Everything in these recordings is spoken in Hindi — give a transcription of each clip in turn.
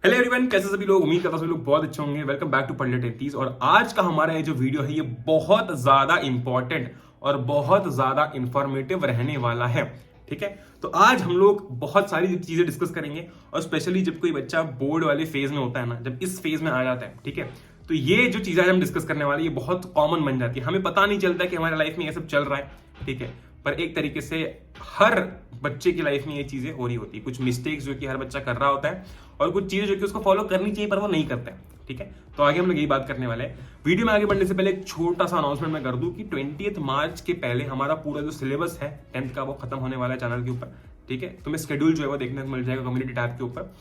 हेलो एवरीवन, कैसे सभी लोग। उम्मीद करता हूं सभी लोग बहुत अच्छे होंगे। वेलकम बैक टू पढ़ ले 33। और आज का हमारा ये जो वीडियो है ये बहुत ज्यादा इंपॉर्टेंट और बहुत ज्यादा इंफॉर्मेटिव रहने वाला है। ठीक है, तो आज हम लोग बहुत सारी चीजें डिस्कस करेंगे और स्पेशली जब कोई बच्चा बोर्ड वाले फेज में होता है ना, जब इस फेज में आ जाता है, ठीक है, तो ये जो चीजें हम डिस्कस करने वाले ये बहुत कॉमन बन जाती है। हमें पता नहीं चलता कि हमारे लाइफ में ये सब चल रहा है, ठीक है, पर एक तरीके से हर बच्चे की लाइफ में ये चीजें हो रही होती है। कुछ मिस्टेक्स जो कि हर बच्चा कर रहा होता है और कुछ चीजें जो कि उसको फॉलो करनी चाहिए पर वो नहीं करता है। ठीक है, तो आगे हम लोग यही बात करने वाले हैं। वीडियो में आगे बढ़ने से पहले एक छोटा सा अनाउंसमेंट मैं कर दूं कि 20 मार्च के पहले हमारा पूरा जो सिलेबस है 10th का वो खत्म होने वाला है चैनल के ऊपर। ठीक है, तुम्हें शेड्यूल जो है वो देखने को मिल जाएगा कम्युनिटी टैब के ऊपर।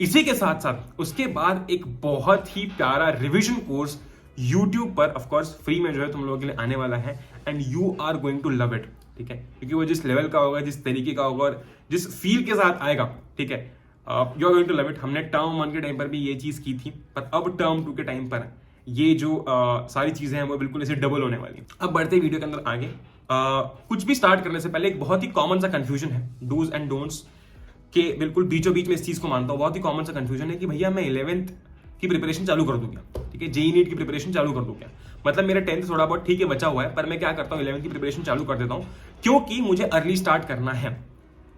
इसी के साथ साथ उसके बाद एक बहुत ही प्यारा रिविजन कोर्स यूट्यूब पर ऑफकोर्स फ्री में जो है तुम लोगों के लिए आने वाला है and you are going to love it. ठीक है, क्योंकि वो जिस लेवल का होगा, जिस तरीके का होगा और जिस फील के साथ आएगा, ठीक है, you are going to love it. हमने टर्म 1 के टाइम पर भी ये चीज की थी, पर अब टर्म 2 के टाइम पर ये जो सारी चीजें हैं वो बिल्कुल ऐसे डबल होने वाली। अब बढ़ते वीडियो के अंदर आगे, कुछ भी स्टार्ट करने से पहले एक बहुत ही कॉमन सा कंफ्यूजन है डूज एंड डोंट्स के बिल्कुल बीचों बीच में इस चीज को मानता हूँ। बहुत ही कॉमन सा कंफ्यूजन है कि भैया मैं 11th की प्रिपरेशन चालू कर दूं क्या, ठीक है, जेई नीट की प्रिपरेशन चालू कर दूं क्या। मतलब मेरा 10th थोड़ा बहुत ठीक है बचा हुआ है, पर मैं क्या करता हूँ 11th की प्रिपरेशन चालू कर देता हूँ क्योंकि मुझे अर्ली स्टार्ट करना है,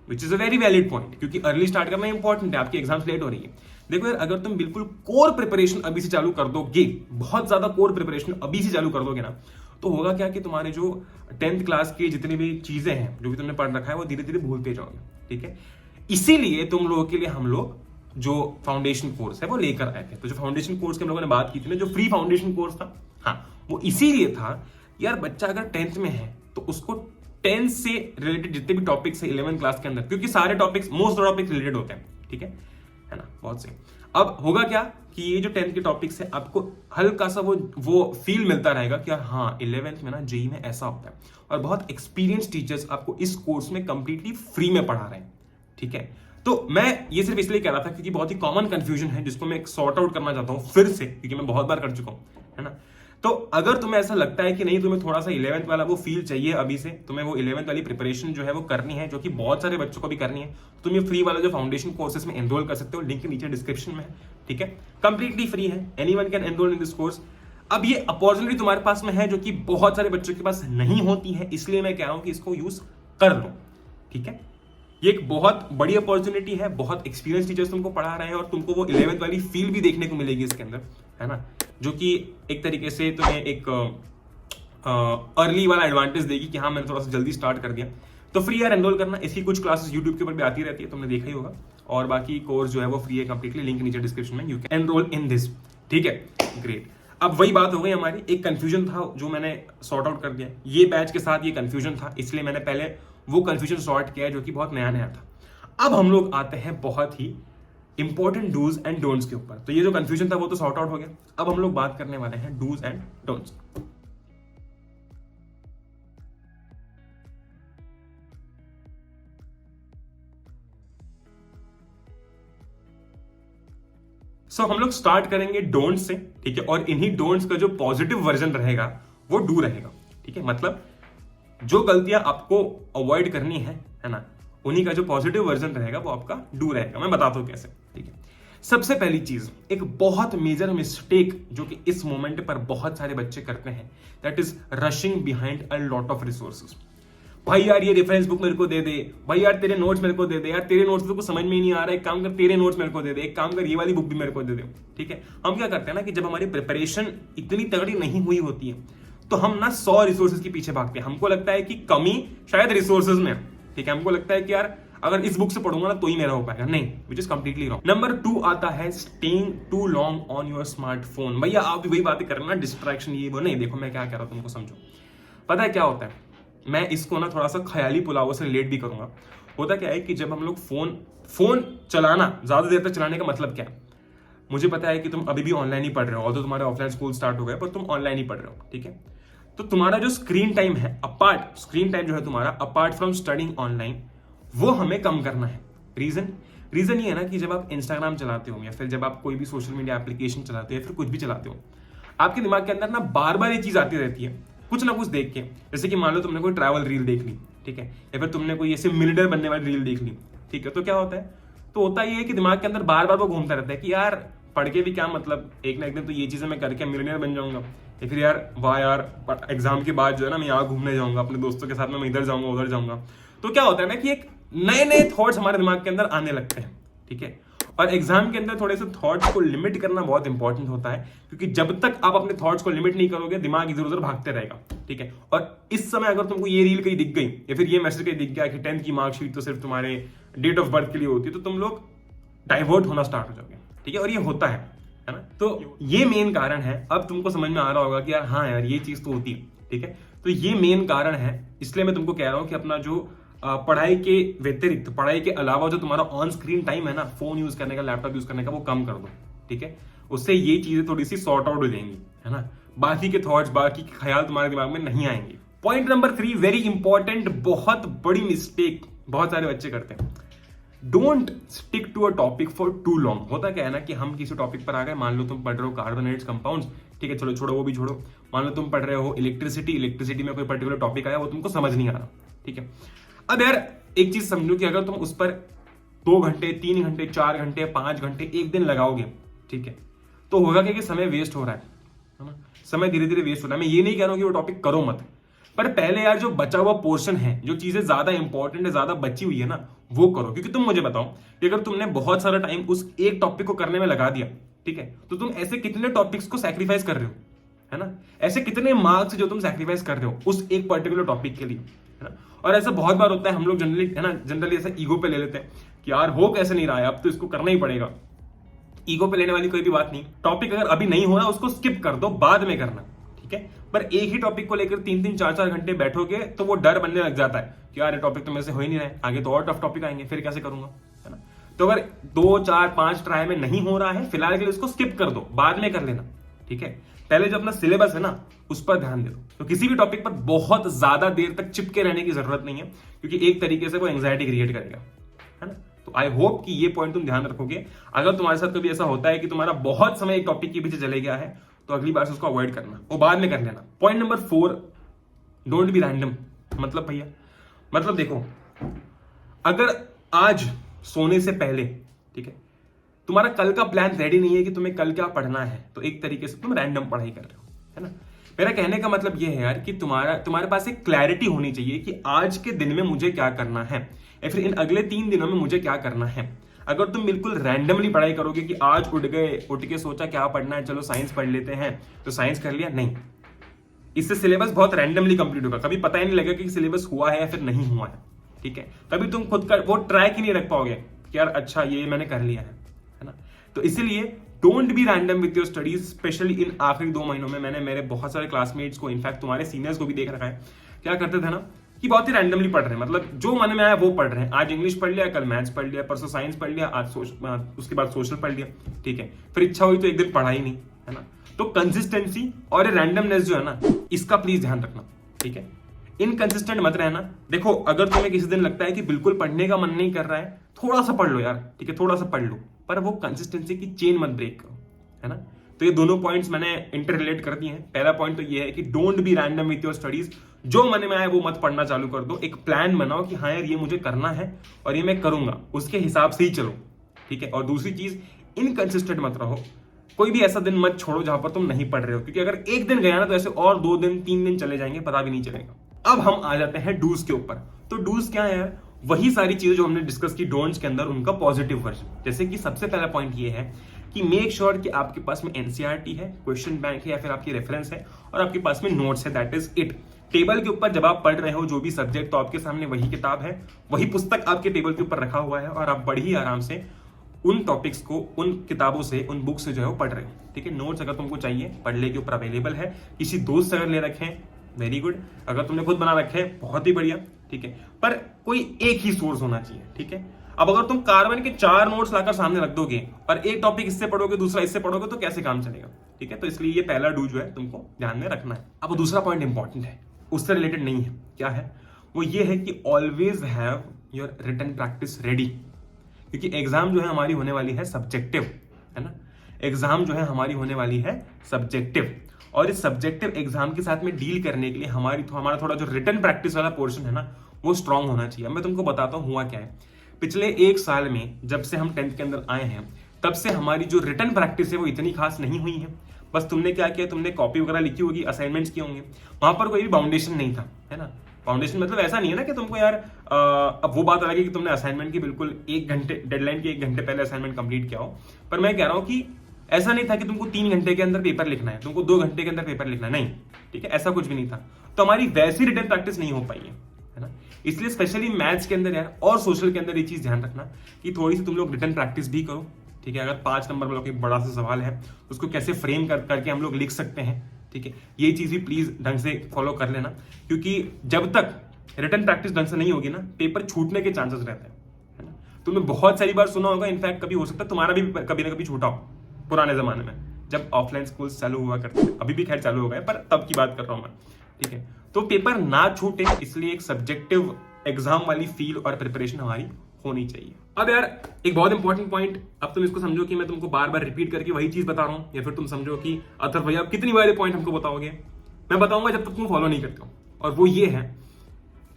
which is a very valid point, क्योंकि अर्ली स्टार्ट करना इंपॉर्टेंट है। आपकी एग्जाम्स लेट हो रही है। देखो यार, अगर तुम बिल्कुल कोर प्रिपरेशन अभी से चालू कर दोगे, बहुत ज्यादा कोर प्रिपरेशन अभी से चालू कर दोगे ना, तो होगा क्या कि तुम्हारे जो 10th क्लास की जितनी भी चीजें हैं जो भी तुमने पढ़ रखा है वो धीरे धीरे भूलते जाओगे। ठीक है, इसीलिए तुम लोगों के लिए हम लोग जो फाउंडेशन कोर्स है वो लेकर आए थे। तो जो फाउंडेशन कोर्स की हम लोगों ने बात की थी ना, जो फ्री फाउंडेशन कोर्स था, हाँ, वो इसीलिए था यार बच्चा अगर 10th में है तो उसको 10th से रिलेटेड जितने भी टॉपिक्स है 11th क्लास के अंदर, क्योंकि सारे टॉपिक्स मोस्ट टॉपिक्स रिलेटेड होते हैं, ठीक है ना, बहुत से। अब होगा क्या कि ये जो 10th के टॉपिक्स है आपको हल्का सा वो फील मिलता रहेगा कि यार हाँ 11th में ना जेई में ऐसा होता है, और बहुत एक्सपीरियंस टीचर्स आपको इस कोर्स में कंप्लीटली फ्री में पढ़ा रहे हैं। ठीक है, तो मैं ये सिर्फ इसलिए कह रहा था क्योंकि बहुत ही कॉमन कंफ्यूजन है जिसको मैं सॉर्ट आउट करना चाहता हूं फिर से, क्योंकि मैं बहुत बार कर चुका हूं, है ना। तो अगर तुम्हें ऐसा लगता है कि नहीं, तुम्हें थोड़ा सा 11th वाला वो फील चाहिए अभी से, तुम्हें वो 11th वाली प्रिपरेशन जो है वो करनी है, जो कि बहुत सारे बच्चों को भी करनी है, तुम ये फ्री वाला जो फाउंडेशन कोर्सेज में एनरोल कर सकते हो। लिंक नीचे डिस्क्रिप्शन में है, ठीक है, कंप्लीटली फ्री है, anyone can enrol in this course. अब ये अपॉर्चुनिटी तुम्हारे पास में है जो कि बहुत सारे बच्चों के पास नहीं होती है, इसलिए मैं कह रहा हूं कि इसको यूज कर लो। ठीक है, ये एक बहुत बड़ी अपॉर्चुनिटी है, बहुत एक्सपीरियंस टीचर्स तुमको पढ़ा रहे हैं और तुमको वो 11th वाली फील भी देखने को मिलेगी इसके अंदर, है ना, जो कि एक तरीके से तुम्हें एक अर्ली वाला एडवांटेज देगी कि हाँ मैंने थोड़ा सा जल्दी स्टार्ट कर दिया। तो फ्री यार एनरोल करना। इसकी कुछ क्लासेस यूट्यूब के ऊपर भी आती रहती है, तुमने देखा ही होगा, और बाकी कोर्स जो है वो फ्री है कंप्लीटली। लिंक नीचे डिस्क्रिप्शन में, you can enrol in this. ठीक है, ग्रेट। अब वही बात हो गई हमारी, एक कंफ्यूजन था जो मैंने सॉर्ट आउट कर दिया। ये बैच के साथ ये कंफ्यूजन था, इसलिए मैंने पहले वो कंफ्यूजन सॉर्ट किया है जो कि बहुत नया नया था। अब हम लोग आते हैं बहुत ही इंपॉर्टेंट डूज एंड डोंट्स के ऊपर। तो ये जो कंफ्यूजन था वो तो सॉर्ट आउट हो गया। अब हम लोग बात करने वाले हैं डूज एंड डोंट्स। हम लोग स्टार्ट करेंगे डोंट से, ठीक है, और इन्हीं डोंट्स का जो पॉजिटिव वर्जन रहेगा वो डू रहेगा। ठीक है, मतलब जो गलतियां आपको अवॉइड करनी है ना, उन्हीं का जो पॉजिटिव वर्जन रहेगा वो आपका डू रहेगा। मैं बताता हूं कैसे। ठीक है, सबसे पहली चीज, एक बहुत मेजर मिस्टेक जो कि इस मोमेंट पर बहुत सारे बच्चे करते हैं, that is rushing behind a lot of resources. भाई यार ये रेफरेंस बुक मेरे को दे दे, भाई यार तेरे नोट्स मेरे को दे दे, यार तेरे नोट्स तो कुछ समझ में ही नहीं आ रहा है, एक काम कर तेरे नोट्स मेरे को दे दे, एक काम कर ये वाली बुक भी मेरे को दे दे। ठीक है, हम क्या करते हैं ना कि जब हमारी प्रिपरेशन इतनी तगड़ी नहीं हुई होती है तो हम ना 100 रिसोर्सेज के पीछे भागते हैं। हमको लगता है कि कमी शायद रिसोर्सेज में। ठीक है, हमको लगता है कि यार अगर इस बुक से पढ़ूंगा ना तो ही मेरा हो पाएगा, नहीं, which is completely wrong. Number 2 आता है staying too long on your smartphone. भैया आप भी वही बातें कर रहे ना, डिस्ट्रैक्शन ये वो, नहीं, देखो मैं क्या कह रहा हूं तुमको समझो। पता है क्या होता है, मैं इसको ना थोड़ा सा ख्याली पुलाव से रिलेट भी करूंगा। होता क्या है कि जब हम लोग फोन चलाना, ज्यादा देर तक चलाने का मतलब क्या है, मुझे पता है कि तुम अभी भी ऑनलाइन ही पढ़ रहे हो, और तो तुम्हारे ऑफलाइन स्कूल स्टार्ट हो गए पर तुम ऑनलाइन ही पढ़ रहे हो। ठीक है, तो तुम्हारा जो स्क्रीन टाइम है, स्क्रीन टाइम जो है तुम्हारा अपार्ट फ्रॉम स्टडिंग ऑनलाइन, वो हमें कम करना है। रीजन ये है ना कि जब आप इंस्टाग्राम चलाते हो या फिर जब आप कोई भी सोशल मीडिया एप्लीकेशन चलाते हो या फिर कुछ भी चलाते हो, आपके दिमाग के अंदर ना बार बार ये चीज आती रहती है कुछ ना कुछ देख के। जैसे कि मान लो तुमने कोई ट्रैवल रील देख ली, ठीक है, या फिर तुमने कोई ऐसे मिलियनर बनने वाली रील देख ली, ठीक है, तो क्या होता है तो होता ये है कि दिमाग के अंदर बार बार वो घूमता रहता है कि यार पढ़ के भी क्या मतलब, एक ना एक दिन तो ये चीजें मैं करके मिलियनेयर बन जाऊंगा, या फिर यार वाह यार एग्जाम के बाद जो है ना मैं यहाँ घूमने जाऊंगा अपने दोस्तों के साथ में, मैं इधर जाऊंगा उधर जाऊंगा। तो क्या होता है ना कि एक नए नए थॉट्स हमारे दिमाग के अंदर आने लगते हैं, ठीक है। और एग्जाम के अंदर थोड़े से थॉट्स को लिमिट करना बहुत इंपॉर्टेंट होता है, क्योंकि जब तक आप अपने थॉट्स को लिमिट नहीं करोगे दिमाग इधर उधर भागते रहेगा, ठीक है। और इस समय अगर तुमको ये रील कहीं दिख गई या फिर ये मैसेज कहीं दिख गया कि 10th की मार्कशीट तो सिर्फ तुम्हारे डेट ऑफ बर्थ के लिए होती है, तो तुम लोग डाइवर्ट होना स्टार्ट हो जाओगे, ठीक है। और ये होता है ना। तो ये मेन कारण है। अब तुमको समझ में आ रहा होगा कि यार हाँ यार ये चीज तो होती है, ठीक है। तो ये मेन कारण है, इसलिए मैं तुमको कह रहा हूं कि अपना जो पढ़ाई के व्यतिरिक्त, पढ़ाई के अलावा जो तुम्हारा ऑन स्क्रीन टाइम है ना, फोन यूज करने का, लैपटॉप यूज करने का, वो कम कर दो, ठीक है। उससे ये चीजें थोड़ी सी सॉर्ट आउट हो जाएंगी, है ना। बाकी के थॉट्स, बाकी के ख्याल तुम्हारे दिमाग में नहीं आएंगे। पॉइंट नंबर 3, वेरी इंपॉर्टेंट, बहुत बड़ी मिस्टेक बहुत सारे बच्चे करते हैं। Don't stick to a topic for too long. होता क्या है ना कि हम किसी टॉपिक पर आ गए, मान लो तुम पढ़ रहे हो कार्बोनेट्स कंपाउंड्स, ठीक है, चलो छोड़ो वो भी छोड़ो। मान लो तुम पढ़ रहे हो इलेक्ट्रिसिटी में कोई पर्टिकुलर टॉपिक आया, वो तुमको समझ नहीं आ रहा, ठीक है। अब यार एक चीज समझो कि अगर तुम उस पर 2 घंटे 3 घंटे 4 घंटे 5 घंटे एक दिन लगाओगे, ठीक है, तो होगा क्या कि समय वेस्ट हो रहा है ना। समय धीरे धीरे वेस्ट हो रहा है। मैं ये नहीं कह रहा हूं कि वो टॉपिक करो मत, पर पहले यार जो बचा हुआ पोर्शन है, जो चीजें ज्यादा इंपॉर्टेंट है, ज्यादा बची हुई है ना, वो करो। क्योंकि तुम मुझे बताओ कि अगर तुमने बहुत सारा टाइम उस एक टॉपिक को करने में लगा दिया, ठीक है, तो तुम ऐसे कितने टॉपिक्स को सैक्रिफाइस कर रहे हो, है ना। ऐसे कितने मार्क्स जो तुम सैक्रिफाइस कर रहे हो उस एक पर्टिकुलर टॉपिक के लिए, है ना। और ऐसा बहुत बार होता है, हम लोग जनरली, है ना, जनरली ऐसा ईगो पे ले लेते हैं कि यार हो कैसे नहीं रहा है, अब तो इसको करना ही पड़ेगा। ईगो पे लेने वाली कोई भी बात नहीं। टॉपिक अगर अभी नहीं हो रहा उसको स्किप कर दो, बाद में करना, ठीक है। पर एक ही टॉपिक को लेकर 3-3 4-4 घंटे बैठोगे तो वो डर बनने लग जाता है कि यार ये टॉपिक तो मेरे से हो ही नहीं रहा है, आगे तो और टफ टॉपिक आएंगे, फिर कैसे करूंगा, है ना। तो अगर 2 4 5 ट्राई में नहीं हो रहा है, फिलहाल के लिए उसको स्किप कर दो, बाद में कर लेना, ठीक है। पहले जो अपना सिलेबस है ना उस पर ध्यान दे दो। तो किसी भी टॉपिक पर बहुत ज्यादा देर तक चिपके रहने की जरूरत नहीं है, क्योंकि एक तरीके से वो एंग्जाइटी क्रिएट करेगा, है ना। तो आई होप कि ये पॉइंट तुम ध्यान रखोगे। अगर तुम्हारे साथ कभी ऐसा होता है कि तुम्हारा बहुत समय एक टॉपिक के पीछे चले गया है, तो अगली बार से उसको अवॉइड करना, वो बाद में कर लेना। Point number 4, don't be random. मतलब भैया, मतलब देखो, अगर आज सोने से पहले, ठीक है, तुम्हारा कल का प्लान रेडी नहीं है कि तुम्हें कल क्या पढ़ना है, तो एक तरीके से तुम रैंडम पढ़ाई कर रहे हो, है ना। मेरा कहने का मतलब यह है यार कि तुम्हारे पास एक क्लैरिटी होनी चाहिए कि आज के दिन में मुझे क्या करना है, या फिर इन अगले 3 दिनों में मुझे क्या करना है। अगर तुम बिल्कुल रैंडमली पढ़ाई करोगे कि आज उठ के सोचा क्या पढ़ना है, चलो साइंस पढ़ लेते हैं, तो साइंस कर लिया, नहीं, इससे सिलेबस बहुत रैंडमली कंप्लीट होगा। कभी पता ही नहीं लगेगा कि सिलेबस हुआ है या फिर नहीं हुआ है, ठीक है। कभी तुम खुद का वो ट्रैक ही नहीं रख पाओगे कि यार अच्छा ये मैंने कर लिया है ना। तो इसीलिए don't be random with your studies, specially in आखिरी 2 महीनों में। मैंने मेरे बहुत सारे क्लासमेट्स को, इनफैक्ट तुम्हारे सीनियर्स को भी देख रखा है, क्या करते थे ना कि बहुत ही रैंडमली पढ़ रहे हैं, मतलब जो मन में आया वो पढ़ रहे हैं। आज इंग्लिश पढ़ लिया, कल मैथ्स पढ़ लिया, परसों साइंस पढ़ लिया, आज उसके बाद सोशल पढ़ लिया, ठीक है। फिर इच्छा हुई तो एक दिन पढ़ा ही नहीं, है ना। तो कंसिस्टेंसी और रैंडमनेस जो है ना, इसका प्लीज ध्यान रखना, ठीक है। इनकंसिस्टेंट मत रहना। देखो, अगर तुम्हें किसी दिन लगता है कि बिल्कुल पढ़ने का मन नहीं कर रहा है, थोड़ा सा पढ़ लो यार, ठीक है, थोड़ा सा पढ़ लो, पर वो कंसिस्टेंसी की चेन मत ब्रेक करो, है ना। तो ये दोनों पॉइंट्स मैंने इंटर रिलेट कर दिए हैं। पहला पॉइंट तो ये है कि don't be random with your studies, जो मन में आए वो मत पढ़ना चालू कर दो। एक प्लान बनाओ कि हाँ यार ये मुझे करना है और ये मैं करूंगा, उसके हिसाब से ही चलो, ठीक है। और दूसरी चीज, इनकंसिस्टेंट मत रहो। कोई भी ऐसा दिन मत छोड़ो जहां पर तुम नहीं पढ़ रहे हो, क्योंकि अगर एक दिन गया ना तो ऐसे और 2 दिन 3 दिन चले जाएंगे, पता भी नहीं चलेगा। अब हम आ जाते हैं डूज के ऊपर। तो डूज क्या है यार? वही सारी चीजें जो हमने डिस्कस की डोंट्स के अंदर, उनका पॉजिटिव वर्जन। जैसे कि सबसे पहला पॉइंट ये है कि मेक श्योर कि आपके पास में एनसीईआरटी है, क्वेश्चन बैंक है, या फिर आपकी रेफरेंस है और आपके पास में नोट्स है, दैट इज इट। टेबल के ऊपर जब आप पढ़ रहे हो जो भी सब्जेक्ट, तो आपके सामने वही किताब है, वही पुस्तक आपके टेबल के ऊपर रखा हुआ है और आप बड़ी ही आराम से उन टॉपिक्स को, उन किताबों से, उन बुक से जो है वो पढ़ रहे हो, ठीक है। नोट्स अगर तुमको चाहिए पढ़ने के ऊपर अवेलेबल है, किसी दोस्त से अगर ले रखे हैं, वेरी गुड। अगर तुमने खुद बना रखे हैं, बहुत ही बढ़िया, ठीक है। पर कोई एक ही सोर्स होना चाहिए, ठीक है। अब अगर तुम कार्बन के 4 नोट्स लाकर सामने रख दोगे और एक टॉपिक इससे पढ़ोगे, दूसरा इससे पढ़ोगे, तो कैसे काम चलेगा, ठीक है। तो इसलिए ये पहला डू जो है तुमको ध्यान में रखना है। अब दूसरा पॉइंट इंपॉर्टेंट है, उससे रिलेटेड नहीं है, क्या है वो? ये है कि always have your written practice ready, क्योंकि एग्जाम जो है हमारी होने वाली है सब्जेक्टिव, है ना। एग्जाम जो है हमारी होने वाली है सब्जेक्टिव, और इस सब्जेक्टिव एग्जाम के साथ में डील करने के लिए हमारा थोड़ा जो रिटन प्रैक्टिस वाला पोर्शन है ना, वो स्ट्रांग होना चाहिए। मैं तुमको बताता हूँ हुआ क्या है। पिछले 1 साल में जब से हम 10th के अंदर आए हैं तब से हमारी जो रिटर्न प्रैक्टिस है वो इतनी खास नहीं हुई है। बस तुमने क्या किया, तुमने कॉपी वगैरह लिखी होगी, असाइनमेंट्स किए होंगे, वहां पर कोई भी बाउंडेशन नहीं था, है ना। फाउंडेशन मतलब ऐसा नहीं है ना कि तुमको यार अब वो बात अलग है कि तुमने असाइनमेंट की बिल्कुल 1 घंटे डेडलाइन के 1 घंटे पहले असाइनमेंट कंप्लीट किया हो, पर मैं कह रहा हूँ कि ऐसा नहीं था कि तुमको 3 घंटे के अंदर पेपर लिखना है, तुमको 2 घंटे के अंदर पेपर लिखना है, नहीं, ठीक है, ऐसा कुछ भी नहीं था। तो हमारी वैसी रिटर्न प्रैक्टिस नहीं हो पाई है ना। इसलिए स्पेशली मैथ्स के अंदर यार और सोशल के अंदर ये चीज ध्यान रखना कि थोड़ी सी तुम लोग रिटर्न प्रैक्टिस भी करो, ठीक है। अगर 5 नंबर वाला कोई बड़ा सा सवाल है उसको कैसे फ्रेम करके हम लोग लिख सकते हैं, ठीक है, ये चीज भी प्लीज ढंग से फॉलो कर लेना, क्योंकि जब तक रिटर्न प्रैक्टिस ढंग से नहीं होगी ना पेपर छूटने के चांसेस रहते हैं, है ना। तुमने बहुत सारी बार सुना होगा, इनफैक्ट कभी हो सकता है तुम्हारा भी कभी ना कभी छूटा हो पुराने जमाने में जब ऑफलाइन स्कूल चालू हुआ करते थे, अभी भी खैर चालू हो गए पर तब की बात कर रहा हूं मैं, ठीक है। तो पेपर ना छूटे इसलिए एक सब्जेक्टिव एग्जाम वाली फील और प्रिपरेशन हमारी होनी चाहिए। अब यार एक बहुत इंपॉर्टेंट पॉइंट, अब तुम इसको समझो कि मैं तुमको बार बार रिपीट करके वही चीज बता रहा हूं, या फिर तुम समझो कि अतर भैया आप कितनी बार ये पॉइंट हमको बताओगे। मैं बताऊंगा जब तक तुम फॉलो नहीं करते हो, और वो ये है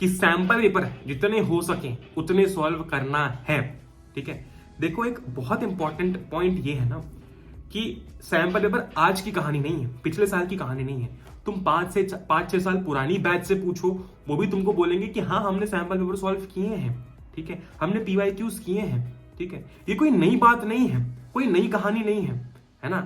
कि सैंपल पेपर जितने हो सके उतने सॉल्व करना है, ठीक है। देखो एक बहुत इंपॉर्टेंट पॉइंट ये है ना कि सैंपल पेपर आज की कहानी नहीं है, पिछले साल की कहानी नहीं है। तुम 5-6 साल पुरानी बैच से पूछो, वो भी तुमको बोलेंगे कि हाँ हमने सैंपल पेपर सॉल्व किए हैं, ठीक है, हमने PYQs किए हैं, ठीक है। ये कोई नई बात नहीं है, कोई नई कहानी नहीं है ना।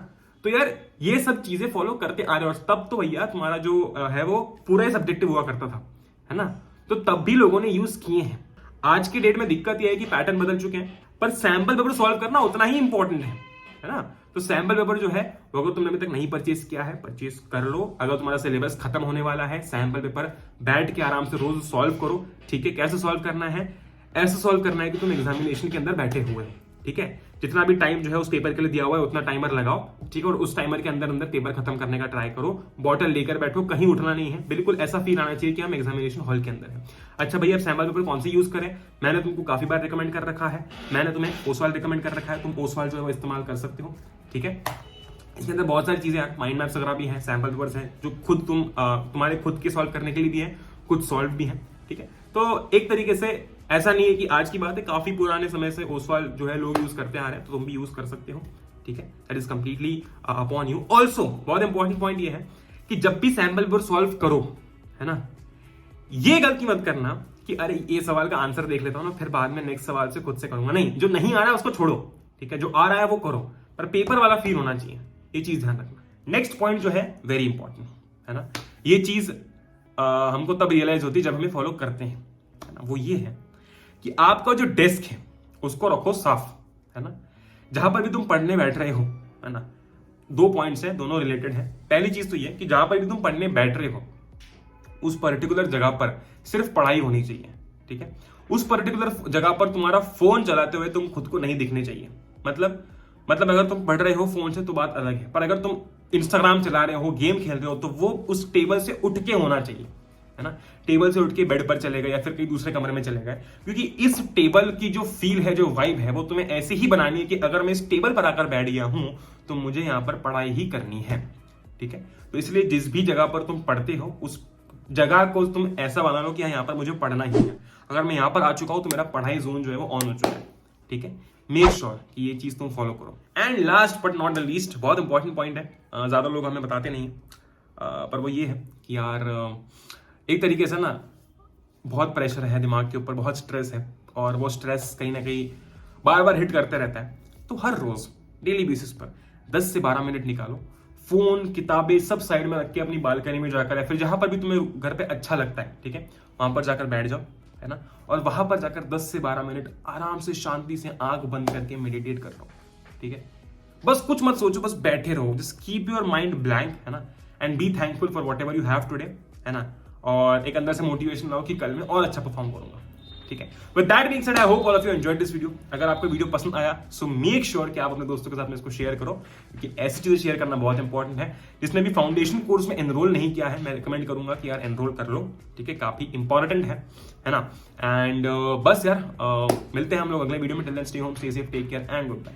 तो यार ये सब चीजें फॉलो करते आ रहे, और तब तो भैया तुम्हारा जो है वो पूरा ही सब्जेक्टिव हुआ करता था, है ना। तो तब भी लोगों ने यूज किए हैं। आज की डेट में दिक्कत यह है कि पैटर्न बदल चुके हैं, पर सैंपल पेपर सॉल्व करना उतना ही इंपॉर्टेंट है ना। तो सैंपल पेपर जो है वो अगर तुमने अभी तक नहीं परचेज किया है, परचेज कर लो। अगर तुम्हारा सिलेबस खत्म होने वाला है, सैंपल पेपर बैठ के आराम से रोज सॉल्व करो, ठीक है। कैसे सॉल्व करना है, ऐसे सॉल्व करना है कि तुम एग्जामिनेशन के अंदर बैठे हुए हो, ठीक है। जितना भी टाइम जो है उस पेपर के लिए दिया हुआ है उतना टाइमर लगाओ, ठीक है, और उस टाइमर के अंदर अंदर पेपर खत्म करने का ट्राई करो। बॉटल लेकर बैठो, कहीं उठना नहीं है, बिल्कुल ऐसा फील आना चाहिए कि हम एग्जामिनेशन हॉल के अंदर है। अच्छा भैया अब सैंपल पेपर कौन सी यूज करें, मैंने तुमको काफी बार रिकमेंड कर रखा है, मैंने तुम्हें ओसवाल रिकमेंड कर रखा है, तुम ओसवाल जो है वो इस्तेमाल कर सकते हो, ठीक है। इसके अंदर बहुत सारी चीजें हैं, माइंड मैप्स वगैरह भी हैं, सैंपल पेपर्स हैं जो खुद तुम्हारे खुद के सॉल्व करने के लिए भी है, कुछ सॉल्व भी है, ठीक है। तो एक तरीके से ऐसा नहीं है कि आज की बात है, काफी पुराने समय से ओसवाल जो है लोग यूज करते आ रहे हैं, तो तुम भी यूज कर सकते हो, ठीक है। That is completely upon you. Also बहुत इंपॉर्टेंट पॉइंट ये है कि जब भी सैंपल पेपर सॉल्व करो, है ना, ये गलती मत करना कि अरे ये सवाल का आंसर देख लेता हूं ना, फिर बाद में नेक्स्ट सवाल से खुद से करूंगा। नहीं, जो नहीं आ रहा है उसको छोड़ो, ठीक है, जो आ रहा है वो करो, पर पेपर वाला फील होना चाहिए, ये चीज ध्यान रखना। नेक्स्ट पॉइंट जो है वेरी इंपॉर्टेंट है ना, ये चीज हमको तब रियलाइज होती है जब हमें फॉलो करते हैं, है ना। वो ये है कि आपका जो डेस्क है उसको रखो साफ, है ना। जहां पर भी तुम पढ़ने बैठ रहे हो, है ना, 2 पॉइंट्स हैं, दोनों रिलेटेड है। पहली चीज तो ये कि जहां पर भी तुम पढ़ने बैठ रहे हो उस पर्टिकुलर जगह पर सिर्फ पढ़ाई होनी चाहिए, ठीक है। उस पर्टिकुलर जगह पर तुम्हारा फोन चलाते हुए तुम खुद को नहीं दिखने चाहिए। मतलब अगर तुम पढ़ रहे हो फोन से तो बात अलग है, पर अगर तुम इंस्टाग्राम चला रहे हो, गेम खेल रहे हो, तो वो उस टेबल से उठ के होना चाहिए, है ना। टेबल से उठ के बेड पर चले गए या फिर कहीं दूसरे कमरे में चले गए, क्योंकि इस टेबल की जो फील है, जो वाइब है, वो तुम्हें ऐसे ही बनानी है कि अगर मैं इस टेबल पर आकर बैठ गया हूं तो मुझे यहां पर पढ़ाई ही करनी है, ठीक है। तो इसलिए जिस भी जगह पर तुम पढ़ते हो उस जगह को तुम ऐसा बना लो कि यहाँ पर मुझे पढ़ना ही है। अगर मैं यहाँ पर आ चुका हूं तो मेरा पढ़ाई जोन जो है वो ऑन हो चुका है, ठीक है। मेक श्योर कि ये चीज तुम फॉलो करो। And last but not the least, बहुत इंपॉर्टेंट पॉइंट है, ज्यादा लोग हमें बताते नहीं, पर वो ये है कि यार एक तरीके से ना बहुत प्रेशर है दिमाग के ऊपर, बहुत स्ट्रेस है, और वो स्ट्रेस कहीं ना कहीं बार बार हिट करते रहता है। तो हर रोज डेली बेसिस पर 10 से 12 मिनट निकालो, फोन किताबें सब साइड में रख के अपनी बालकनी में जाकर या फिर जहां पर भी तुम्हें घर पे अच्छा लगता है, ठीक है, वहां पर जाकर बैठ जाओ, है ना। और वहां पर जाकर 10 से 12 मिनट आराम से शांति से आंख बंद करके मेडिटेट कर लो, ठीक है। बस कुछ मत सोचो, बस बैठे रहो, just keep your mind blank, है ना, and be thankful for what ever you have today, है ना। और एक अंदर से मोटिवेशन लाओ कि कल मैं और अच्छा परफॉर्म करूंगा, ठीक है। With that being said, I hope all of you enjoyed this video. अगर आपको वीडियो पसंद आया सो मेक श्योर कि आप अपने दोस्तों के साथ में इसको शेयर करो, क्योंकि ऐसी चीजें शेयर करना बहुत इंपॉर्टेंट है। जिसने भी फाउंडेशन कोर्स में एनरोल नहीं किया है, मैं रिकमेंड करूंगा कि यार एनरोल कर लो, ठीक है, काफी इंपॉर्टेंट है ना। एंड बस यार मिलते हैं हम लोग अगले वीडियो में। Till then stay home, stay safe, take care and good bye.